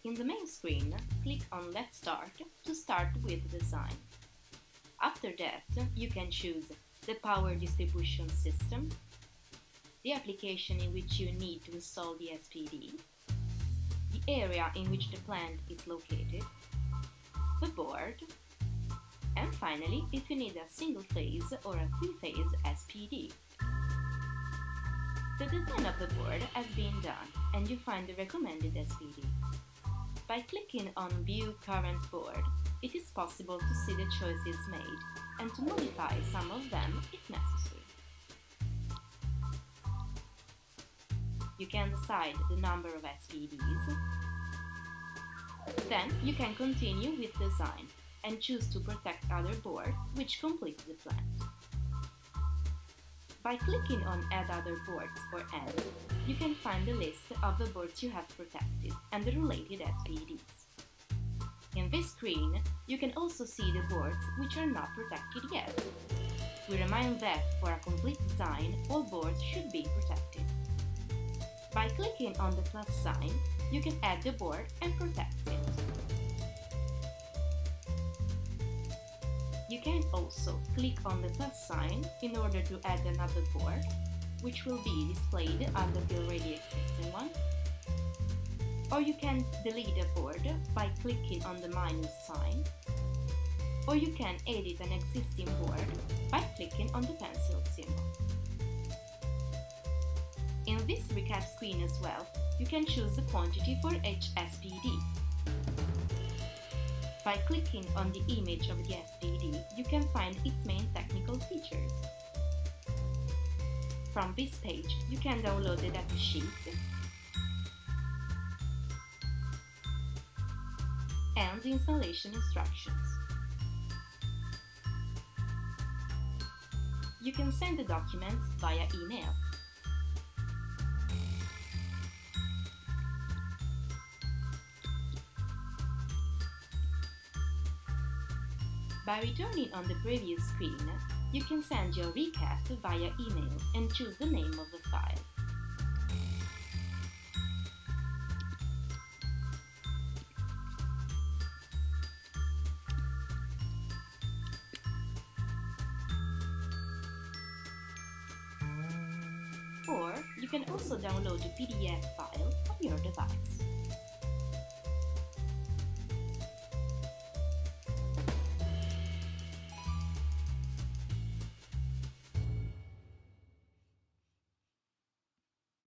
In the main screen, click on Let's Start to start with the design. After that, you can choose the power distribution system, the application in which you need to install the SPD, the area in which the plant is located, the board, and finally if you need a single-phase or a three-phase SPD. The design of the board has been done and you find the recommended SPD. By clicking on View Current Board, it is possible to see the choices made and to modify some of them if necessary. You can decide the number of SPDs. Then you can continue with design and choose to protect other boards which complete the plant. By clicking on Add Other Boards or End, you can find the list of the boards you have protected and the related SPDs. In this screen, you can also see the boards which are not protected yet. We remind that for a complete design, all boards should be protected. By clicking on the plus sign, you can add the board and protect it. You can also click on the plus sign in order to add another board, which will be displayed under the already existing one. Or you can delete a board by clicking on the minus sign. Or you can edit an existing board by clicking on the pencil symbol. In this recap screen as well, you can choose the quantity for each SPD. By clicking on the image of the SPD, you can find its main technical features. From this page, you can download the datasheet and the installation instructions. You can send the documents via email. By returning on the previous screen, you can send your recap via email and choose the name of the file. Or you can also download the PDF file on your device.